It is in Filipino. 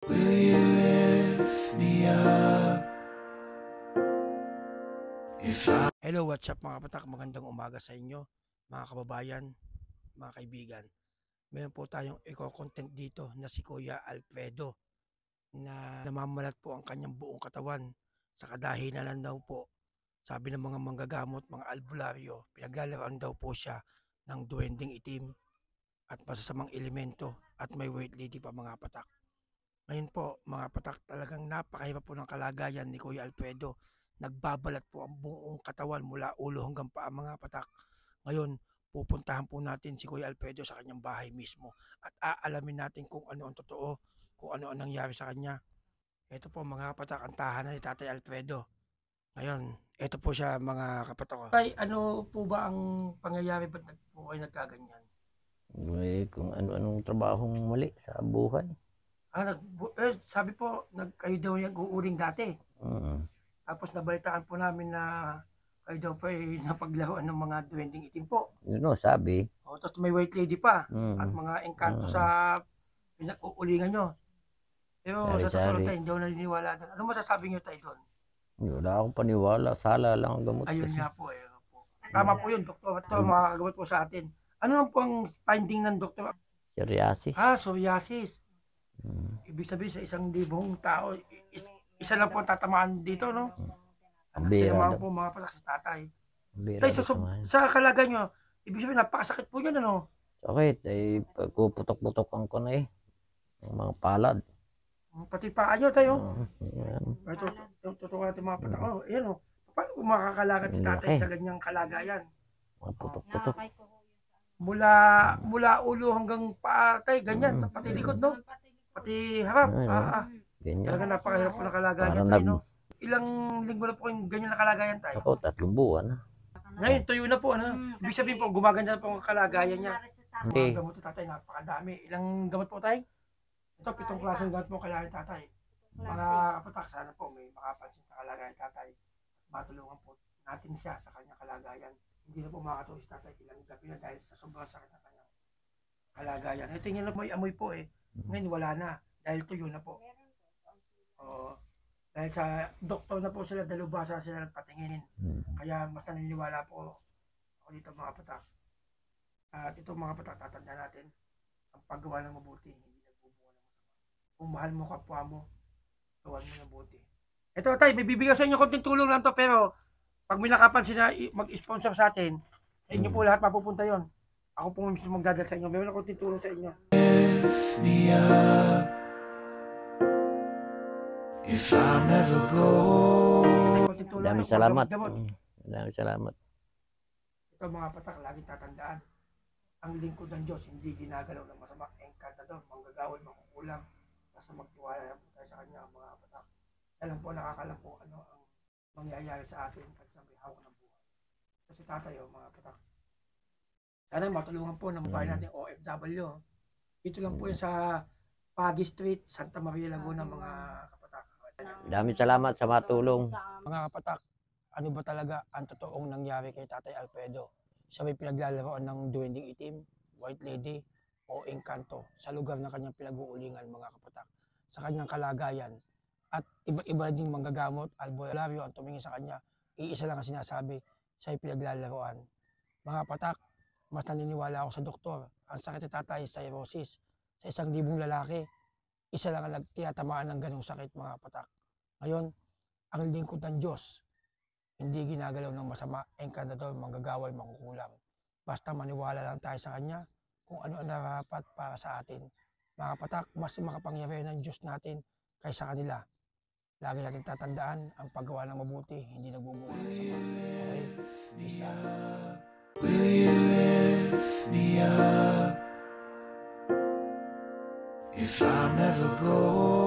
Will you lift me up if I... Hello, what's up mga patak? Magandang umaga sa inyo, mga kababayan, mga kaibigan. Meron po tayong eco-content dito na si Kuya Alfredo na namamalat po ang kanyang buong katawan sa kadahilanan daw po. Sabi ng mga manggagamot, mga albularyo, pinaglalaroan daw po siya ng duwending itim at masasamang elemento at may white lady pa mga patak. Ngayon po mga patak, talagang napakahirap po ng kalagayan ni Kuya Alfredo. Nagbabalat po ang buong katawan mula ulo hanggang paa mga patak. Ngayon, pupuntahan po natin si Kuya Alfredo sa kanyang bahay mismo at aalamin natin kung ano ang totoo, kung ano ang nangyari sa kanya. Ito po mga kapatak, ang tahanan ni Tatay Alfredo. Ngayon, ito po siya mga kapatak. Tay, ano po ba ang pangyayari? Ba't po kayo nagkaganyan? Kung ano-anong trabahong mali sa buhay. Sabi po, kayo daw nag-uuring dati. Mm. Tapos nabalitaan po namin na kayo daw po ay napaglaruan ng mga duwending itim po. Yun o, sabi. Tapos may white lady pa at Mm. mga engkanto sa pinag-uulingan nyo. Pero sa totoo Sari-sari. tayo, hindi ako naniniwala doon. Ano masasabi nyo tayo doon? Wala akong paniwala. Sala lang ang gamot. Ayun kasi. nga po eh. Tama po yun, doktor. Ito, makakagamot po sa atin. Ano lang po ang finding ng doktor? Psoriasis. Psoriasis. Ibig sabihin sa 1,000 tao, isa lang po ang tatamaan dito, no? Ang Bira tinamaan daw. po mga pala sa tatay. Bira Tay, daw kumain. sa kalagay nyo, ibig sabihin napakasakit po yan, ano? Sakit. Ay, pagpuputok-putokan ko na eh. Ang mga palad. Pati paa nyo tayo. Yan. Ito, totoo natin mga patak. Oh, ayan o. Paano kung makakalakad si tatay Laki. sa ganyang kalagayan? Mga putok-putok. Mula ulo hanggang paa tayo, ganyan. Pati likod, no? Pati harap. Ganyan. Talaga napakahirap po na kalagayan Parang tayo, no? Ilang linggo na po yung ganyan na kalagayan tayo? Ako, 3 buwan na. Ngayon, tuyo na po, ano? Ibig sabihin po, gumaganda na po ang kalagayan niya. Hindi. Mga gamot ni tatay, napakadami. Ilang gamot po tayo? Ito, 7 klaseng gamot po kailangan ni tatay. Mga kapatak, sana po may makapansin sa kalagayan ni tatay. Matulungan po natin siya sa kanyang kalagayan. Hindi na po makatulog si tatay ilang gabi na dahil sa sobrang sakit ng kanyang kalagayan. Ito yung may amoy po eh. Ngayon wala na dahil tuyo na po. Dahil sa doktor na po sila, dalubhasa sila patingin. Kaya mas naniniwala po ako dito mga patak. At ito mga patak, tatanda natin, ang paggawa ng mabuti, hindi nagbubunga ng masama. Kung mahal mo kapwa mo, gawan mo ng mabuti. Ito tay, bibigyan sa inyo konting tulong lang to, pero pag may nakapansin na mag-sponsor sa atin, sa inyo po lahat mapupunta yon. Ako po mismo magdadal sa inyo. Meron konting tulong sa inyo. me up if I'm ever gold. Konting tulong. Maraming Ito, salamat. gamot. Maraming salamat. Ito mga patak, laging tatandaan. Ang lingkod ng Diyos, hindi ginagalaw ng masama. Engkantador, manggagawal, makukulang. Basta magtiwala lang po tayo sa Kanya, mga patak. Alam po, nakakalam po ano ang mangyayari sa atin at sa may hawak ng buhay. Kasi tatay, mga patak. Sana matulungan po ng bahay natin OFW. Ito lang po yun sa Pagi Street, Santa Maria Laguna, mga kapatak. Maraming salamat sa matulong. Mga kapatak, ano ba talaga ang totoong nangyari kay Tatay Alfredo? Siya may pinaglalaroan ng duwending itim, white lady, o engkanto sa lugar ng kanyang pinag-uulingan mga kapatak. Sa kanyang kalagayan. At iba-iba ding manggagamot, albularyo ang tumingin sa kanya. Iisa lang ang sinasabi, siya ay pinaglalaroan. Mga patak, mas naniniwala ako sa doktor. Ang sakit ni tatay, cirrhosis. Sa 1,000 lalaki, isa lang ang nagtiyatamaan ng ganong sakit mga patak. Ngayon, ang lingkod ng Diyos, hindi ginagalaw ng masama, engkantador, manggagawal, makukulam. Basta maniwala lang tayo sa Kanya kung ano ang narapat para sa atin. Mga patak, mas makapangyarihan ng Diyos natin kaysa kanila. Lagi natin tatandaan, ang paggawa ng mabuti, hindi nagbubunga ng sama. Okay? Peace out. Will you lift me up if I'm ever gold?